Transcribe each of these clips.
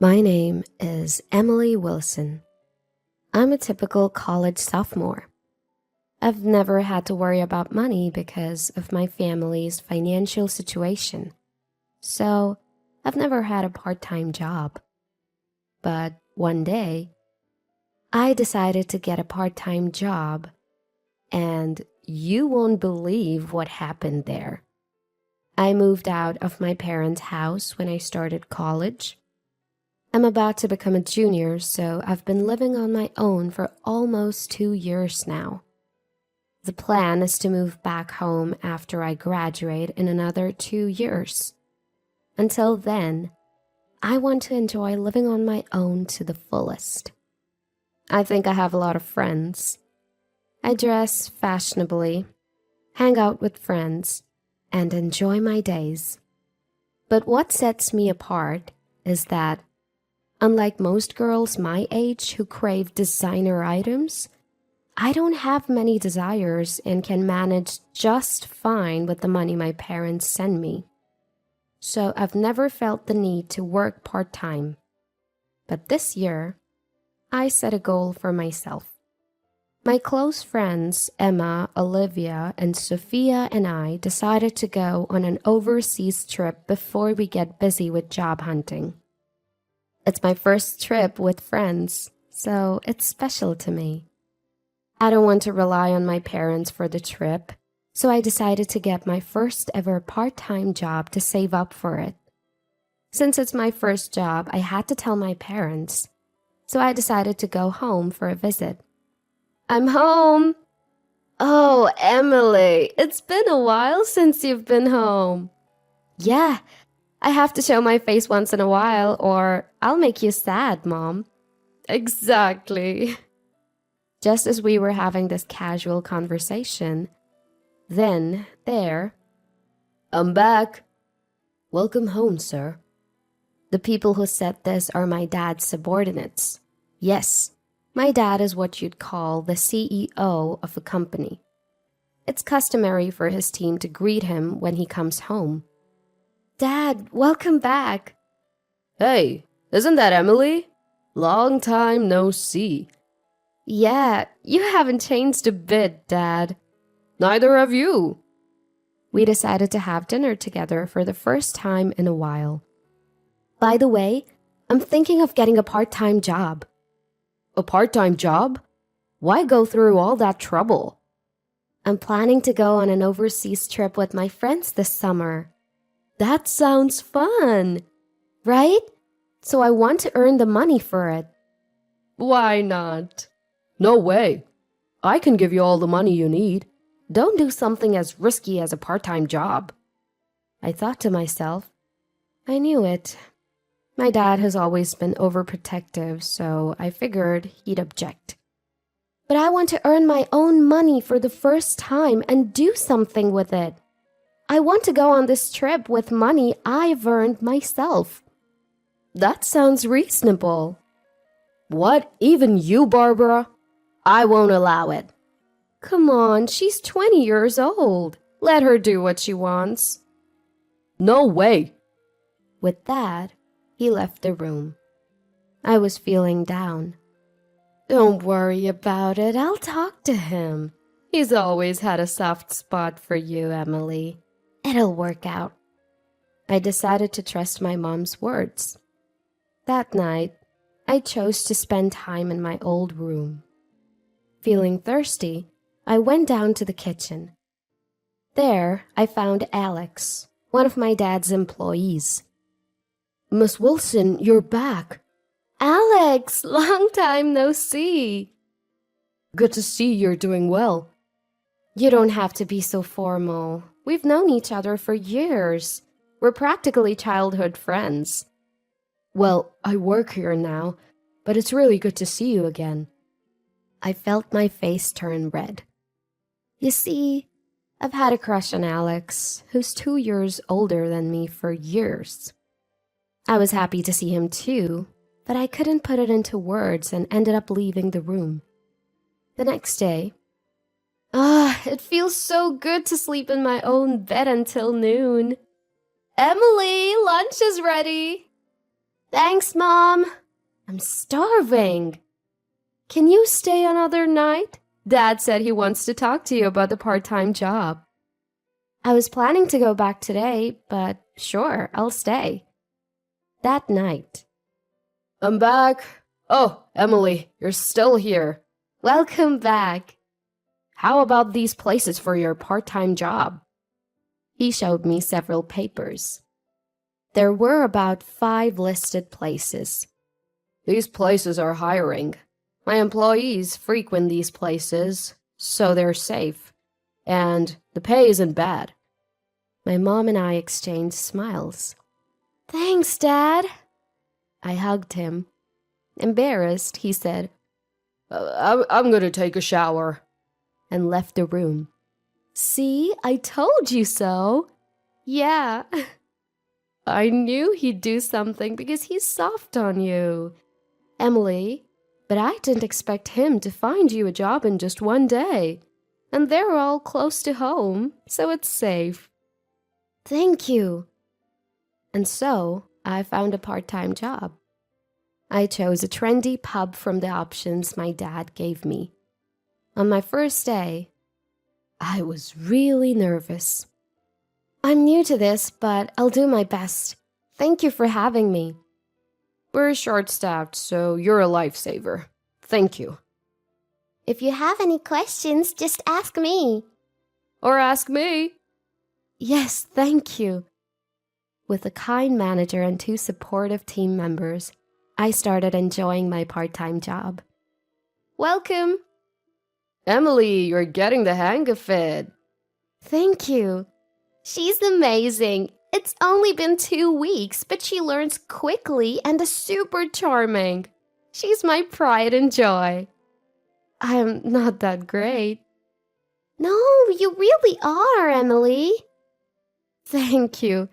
My name is Emily Wilson. I'm a typical college sophomore. I've never had to worry about money because of my family's financial situation. So, I've never had a part-time job. But one day, I decided to get a part-time job, and you won't believe what happened there. I moved out of my parents' house when I started college. I'm about to become a junior, so I've been living on my own for almost 2 years now. The plan is to move back home after I graduate in another 2 years. Until then, I want to enjoy living on my own to the fullest. I think I have a lot of friends. I dress fashionably, hang out with friends, and enjoy my days. But what sets me apart is that unlike most girls my age who crave designer items, I don't have many desires and can manage just fine with the money my parents send me. So I've never felt the need to work part-time. But this year, I set a goal for myself. My close friends Emma, Olivia, and Sophia and I decided to go on an overseas trip before we get busy with job hunting. It's my first trip with friends, so it's special to me. I don't want to rely on my parents for the trip, so I decided to get my first ever part-time job to save up for it. Since it's my first job, I had to tell my parents, so I decided to go home for a visit. I'm home! Oh, Emily, it's been a while since you've been home. Yeah, I have to show my face once in a while or I'll make you sad, Mom. Exactly. Just as we were having this casual conversation, then, I'm back. Welcome home, sir. The people who said this are my dad's subordinates. Yes, my dad is what you'd call the CEO of a company. It's customary for his team to greet him when he comes home. Dad, welcome back. Hey, isn't that Emily? Long time no see. Yeah, you haven't changed a bit, Dad. Neither have you. We decided to have dinner together for the first time in a while. By the way, I'm thinking of getting a part-time job. A part-time job? Why go through all that trouble? I'm planning to go on an overseas trip with my friends this summer. That sounds fun, right? So I want to earn the money for it. Why not? No way. I can give you all the money you need. Don't do something as risky as a part-time job. I thought to myself, I knew it. My dad has always been overprotective, so I figured he'd object. But I want to earn my own money for the first time and do something with it. I want to go on this trip with money I've earned myself. That sounds reasonable. What, even you, Barbara? I won't allow it. Come on, she's 20 years old. Let her do what she wants. No way. With that, he left the room. I was feeling down. Don't worry about it, I'll talk to him. He's always had a soft spot for you, Emily. It'll work out. I decided to trust my mom's words. That night, I chose to spend time in my old room. Feeling thirsty, I went down to the kitchen. There, I found Alex, one of my dad's employees. Miss Wilson, you're back. Alex, long time no see. Good to see you're doing well. You don't have to be so formal. We've known each other for years. We're practically childhood friends. Well, I work here now, but it's really good to see you again. I felt my face turn red. You see, I've had a crush on Alex, who's 2 years older than me for years. I was happy to see him too, but I couldn't put it into words and ended up leaving the room. The next day, it feels so good to sleep in my own bed until noon. Emily, lunch is ready. Thanks, Mom. I'm starving. Can you stay another night? Dad said he wants to talk to you about the part-time job. I was planning to go back today, but sure, I'll stay. That night. I'm back. Oh, Emily, you're still here. Welcome back. How about these places for your part-time job? He showed me several papers. There were about 5 listed places. These places are hiring. My employees frequent these places, so they're safe. And the pay isn't bad. My mom and I exchanged smiles. Thanks, Dad. I hugged him. Embarrassed, he said, I'm gonna take a shower. And left the room. See, I told you so. Yeah. I knew he'd do something because he's soft on you, Emily. But I didn't expect him to find you a job in just one day. And they're all close to home, so it's safe. Thank you. And so, I found a part-time job. I chose a trendy pub from the options my dad gave me. On my first day, I was really nervous. I'm new to this, but I'll do my best. Thank you for having me. We're short-staffed, so you're a lifesaver. Thank you. If you have any questions, just ask me. Or ask me. Yes, thank you. With a kind manager and 2 supportive team members, I started enjoying my part-time job. Welcome. Emily, you're getting the hang of it. Thank you. She's amazing. It's only been 2 weeks, but she learns quickly and is super charming. She's my pride and joy. I'm not that great. No, you really are, Emily. Thank you.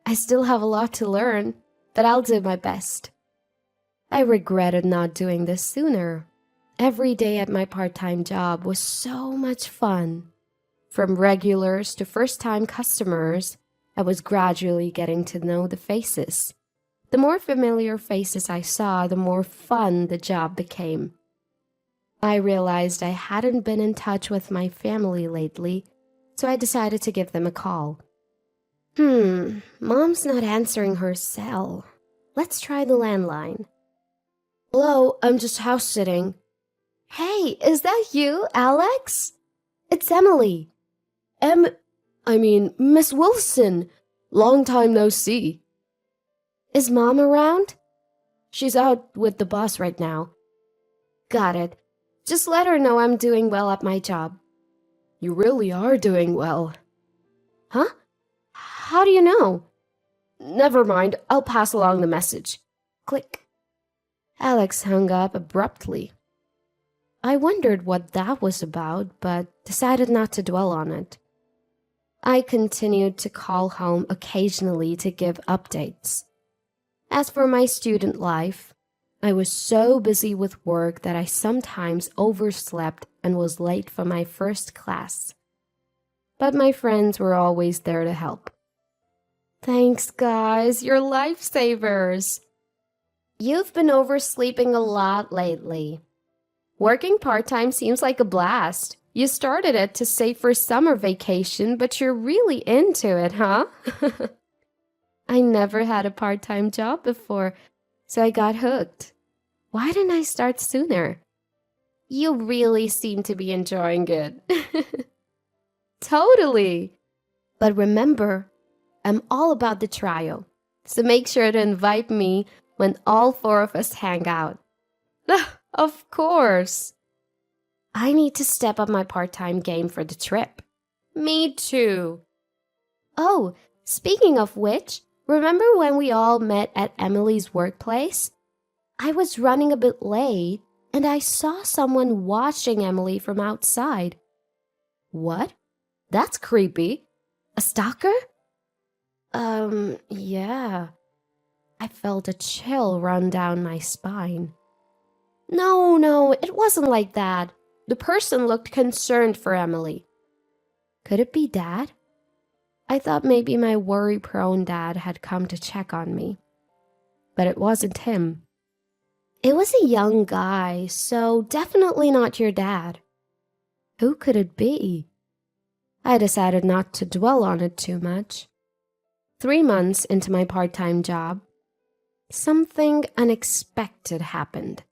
I still have a lot to learn, but I'll do my best. I regretted not doing this sooner. Every day at my part-time job was so much fun. From regulars to first-time customers, I was gradually getting to know the faces. The more familiar faces I saw, the more fun the job became. I realized I hadn't been in touch with my family lately, so I decided to give them a call. Mom's not answering her cell. Let's try the landline. Hello, I'm just house-sitting. Hey, is that you, Alex? It's Emily. Miss Wilson. Long time no see. Is Mom around? She's out with the boss right now. Got it. Just let her know I'm doing well at my job. You really are doing well. Huh? How do you know? Never mind, I'll pass along the message. Click. Alex hung up abruptly. I wondered what that was about, but decided not to dwell on it. I continued to call home occasionally to give updates. As for my student life, I was so busy with work that I sometimes overslept and was late for my first class. But my friends were always there to help. Thanks, guys. You're lifesavers. You've been oversleeping a lot lately. Working part-time seems like a blast. You started it to save for summer vacation, but you're really into it, huh? I never had a part-time job before, so I got hooked. Why didn't I start sooner? You really seem to be enjoying it. Totally. But remember, I'm all about the trial, so make sure to invite me when all 4 of us hang out. Of course. I need to step up my part-time game for the trip. Me too. Oh, speaking of which, remember when we all met at Emily's workplace? I was running a bit late, and I saw someone watching Emily from outside. What? That's creepy. A stalker? Yeah. I felt a chill run down my spine. No, it wasn't like that. The person looked concerned for Emily. Could it be Dad? I thought maybe my worry-prone dad had come to check on me. but it wasn't him. It was a young guy, so definitely not your dad. Who could it be? I decided not to dwell on it too much. 3 months into my part-time job, something unexpected happened.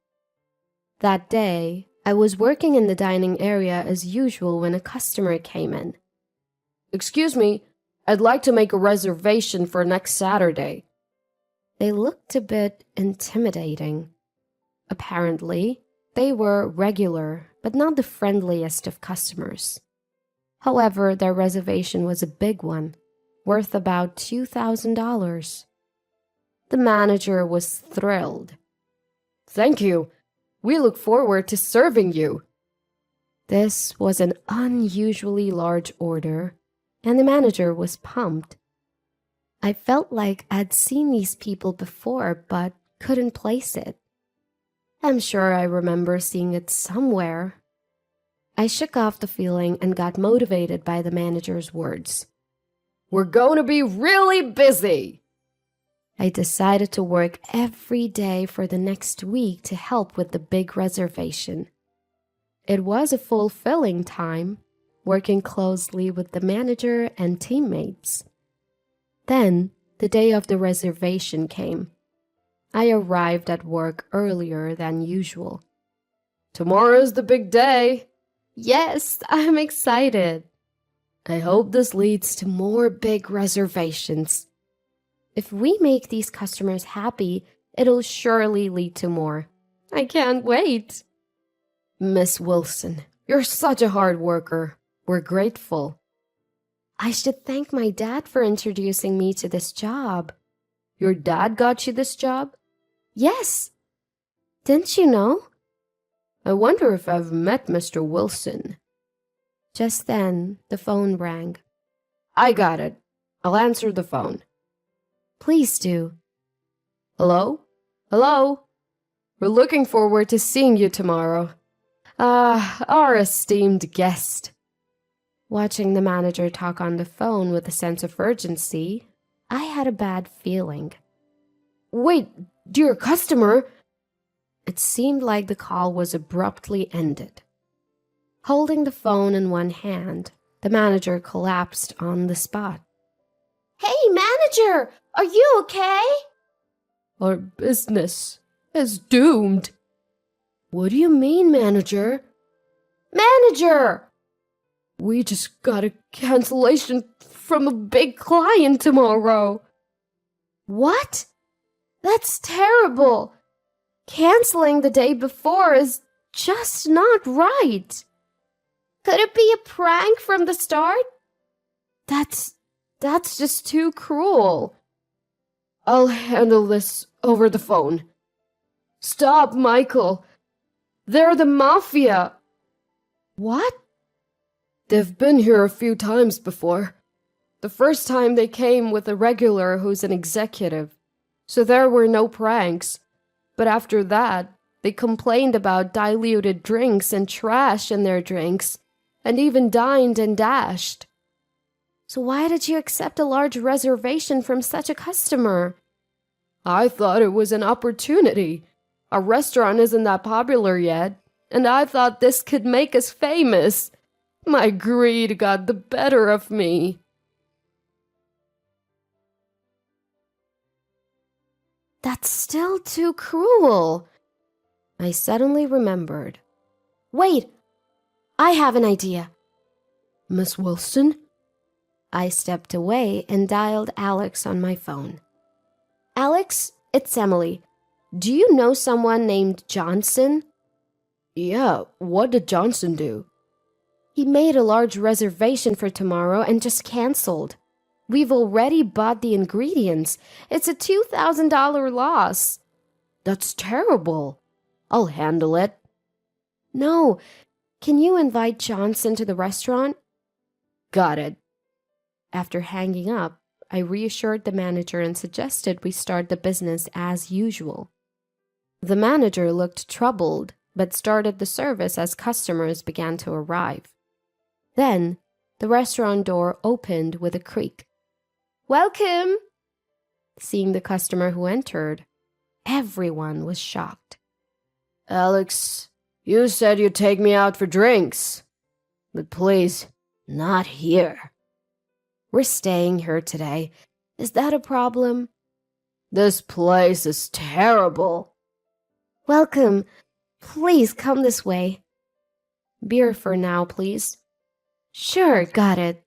That day, I was working in the dining area as usual when a customer came in. "Excuse me, I'd like to make a reservation for next Saturday." They looked a bit intimidating. Apparently, they were regular, but not the friendliest of customers. However, their reservation was a big one, worth about $2,000. The manager was thrilled. "Thank you. We look forward to serving you." This was an unusually large order, and the manager was pumped. I felt like I'd seen these people before, but couldn't place it. I'm sure I remember seeing it somewhere. I shook off the feeling and got motivated by the manager's words. "We're going to be really busy." I decided to work every day for the next week to help with the big reservation. It was a fulfilling time, working closely with the manager and teammates. Then, the day of the reservation came. I arrived at work earlier than usual. "Tomorrow's the big day." Yes, I'm excited. "I hope this leads to more big reservations." If we make these customers happy, it'll surely lead to more. I can't wait. "Miss Wilson, you're such a hard worker. We're grateful." I should thank my dad for introducing me to this job. "Your dad got you this job?" Yes. Didn't you know? "I wonder if I've met Mr. Wilson." Just then, the phone rang. "I got it. I'll answer the phone." Please do. "Hello? Hello? We're looking forward to seeing you tomorrow. Our esteemed guest." Watching the manager talk on the phone with a sense of urgency, I had a bad feeling. "Wait, dear customer." It seemed like the call was abruptly ended. Holding the phone in one hand, the manager collapsed on the spot. Hey, manager, are you okay? "Our business is doomed." "What do you mean, manager?" Manager! "We just got a cancellation from a big client tomorrow." What? That's terrible. Canceling the day before is just not right. Could it be a prank from the start? That's just too cruel. "I'll handle this over the phone." "Stop, Michael. They're the mafia." What? "They've been here a few times before. The first time they came with a regular who's an executive, so there were no pranks. But after that, they complained about diluted drinks and trash in their drinks, and even dined and dashed." So why did you accept a large reservation from such a customer? "I thought it was an opportunity. Our restaurant isn't that popular yet, and I thought this could make us famous. My greed got the better of me." That's still too cruel. I suddenly remembered. Wait, I have an idea. "Miss Wilson?" I stepped away and dialed Alex on my phone. Alex, it's Emily. Do you know someone named Johnson? "Yeah, what did Johnson do?" He made a large reservation for tomorrow and just canceled. We've already bought the ingredients. It's a $2,000 loss. "That's terrible. I'll handle it." No, can you invite Johnson to the restaurant? "Got it." After hanging up, I reassured the manager and suggested we start the business as usual. The manager looked troubled, but started the service as customers began to arrive. Then, the restaurant door opened with a creak. Welcome! Seeing the customer who entered, Everyone was shocked. Alex, you said you'd take me out for drinks. But please, not here. We're staying here today. Is that a problem? This place is terrible. Welcome. Please come this way. Beer for now, please. Sure, got it.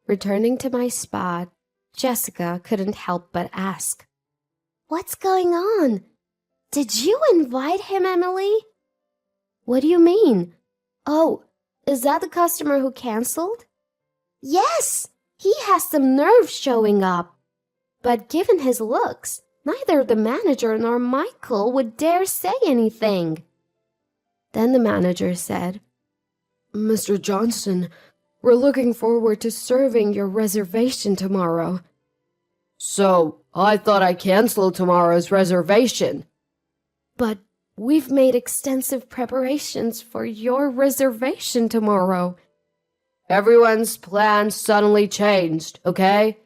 Returning to my spot, Jessica couldn't help but ask, "What's going on? Did you invite him, Emily?" "What do you mean?" "Oh, is that the customer who canceled?" "Yes, he has some nerve showing up. But given his looks, neither the manager nor Michael would dare say anything." Then the manager said, "Mr. Johnson, we're looking forward to serving your reservation tomorrow." "So, I thought I canceled tomorrow's reservation." "But we've made extensive preparations for your reservation tomorrow." "Everyone's plans suddenly changed, okay?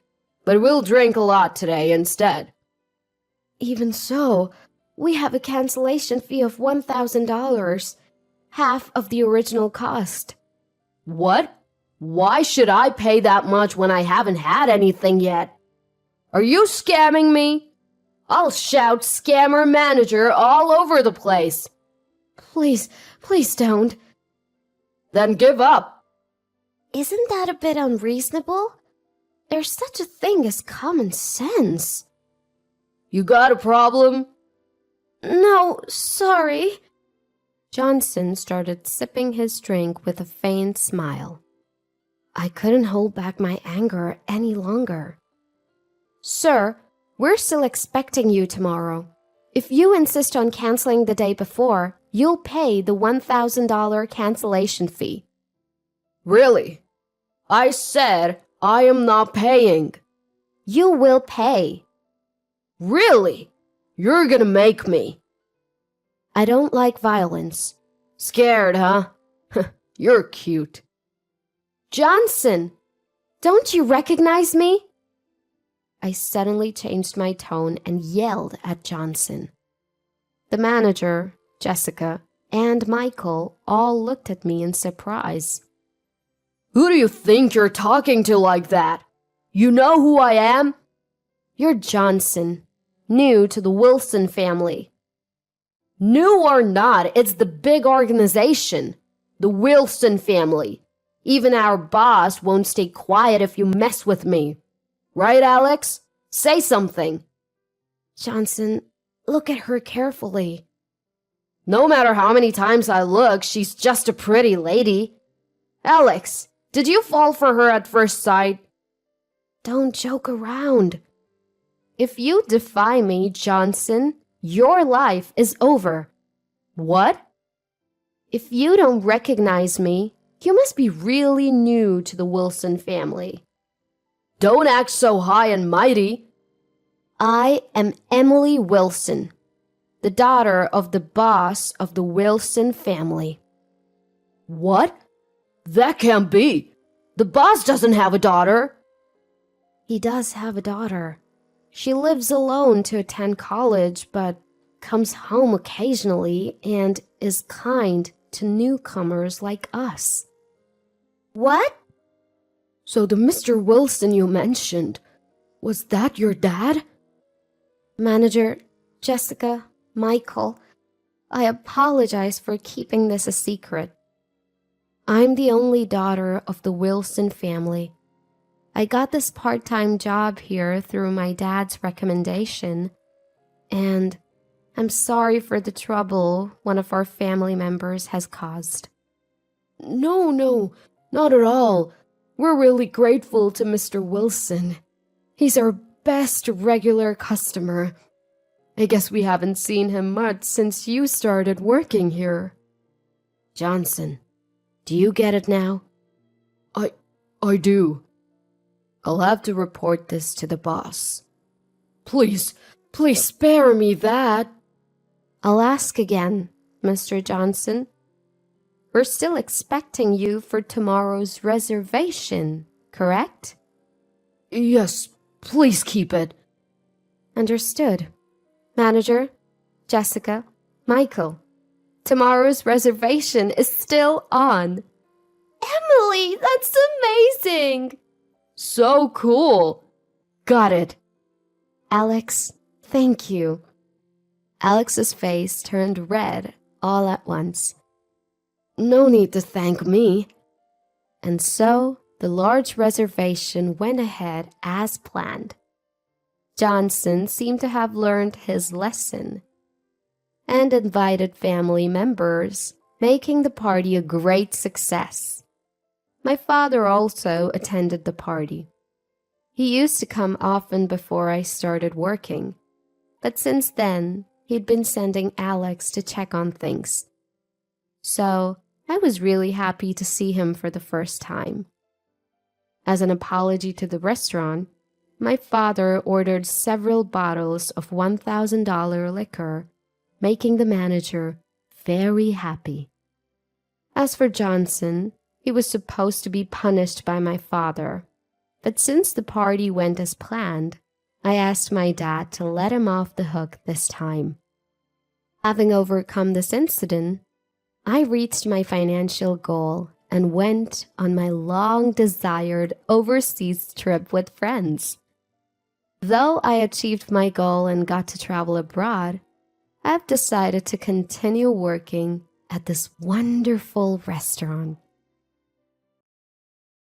But we'll drink a lot today instead." "Even so, we have a cancellation fee of $1,000, half of the original cost." "What? Why should I pay that much when I haven't had anything yet? Are you scamming me? I'll shout scammer manager all over the place." Please don't." "Then give up." "Isn't that a bit unreasonable? There's such a thing as common sense." "You got a problem?" "No, sorry." Johnson started sipping his drink with a faint smile. I couldn't hold back my anger any longer. "Sir, we're still expecting you tomorrow. If you insist on canceling the day before, you'll pay the $1,000 cancellation fee." "Really? I said I am not paying." "You will pay." "Really? You're gonna make me." "I don't like violence." "Scared, huh? You're cute." "Johnson, don't you recognize me?" I suddenly changed my tone and yelled at Johnson. The manager, Jessica, and Michael all looked at me in surprise. "Who do you think you're talking to like that? You know who I am?" "You're Johnson, new to the Wilson family." "New or not, it's the big organization, the Wilson family. Even our boss won't stay quiet if you mess with me. Right, Alex? Say something." "Johnson, look at her carefully." "No matter how many times I look, she's just a pretty lady. Alex, did you fall for her at first sight?" "Don't joke around." "If you defy me, Johnson, your life is over." "What?" "If you don't recognize me, you must be really new to the Wilson family." "Don't act so high and mighty." "I am Emily Wilson, the daughter of the boss of the Wilson family." "What? That can't be. The boss doesn't have a daughter." "He does have a daughter. She lives alone to attend college, but comes home occasionally and is kind to newcomers like us." "What?" "So the Mr. Wilson you mentioned, was that your dad?" "Manager, Jessica, Michael, I apologize for keeping this a secret. I'm the only daughter of the Wilson family. I got this part-time job here through my dad's recommendation, and I'm sorry for the trouble one of our family members has caused." No, not at all. We're really grateful to Mr. Wilson. He's our best regular customer. I guess we haven't seen him much since you started working here." "Johnson, do you get it now?" I do." "I'll have to report this to the boss." Please spare me that." "I'll ask again, Mr. Johnson. We're still expecting you for tomorrow's reservation, correct?" "Yes, please keep it." "Understood. Manager, Jessica, Michael, tomorrow's reservation is still on. Emily, that's amazing! So cool! Got it. Alex, thank you. Alex's face turned red all at once. No need to thank me. And so the large reservation went ahead as planned. Johnson seemed to have learned his lesson and invited family members, making the party a great success. My father also attended the party. He used to come often before I started working, but since then, he'd been sending Alex to check on things. So I was really happy to see him for the first time. As an apology to the restaurant, my father ordered several bottles of $1,000 liquor, making the manager very happy. As for Johnson, he was supposed to be punished by my father, but since the party went as planned, I asked my dad to let him off the hook this time. Having overcome this incident, I reached my financial goal and went on my long-desired overseas trip with friends. Though I achieved my goal and got to travel abroad, I've decided to continue working at this wonderful restaurant.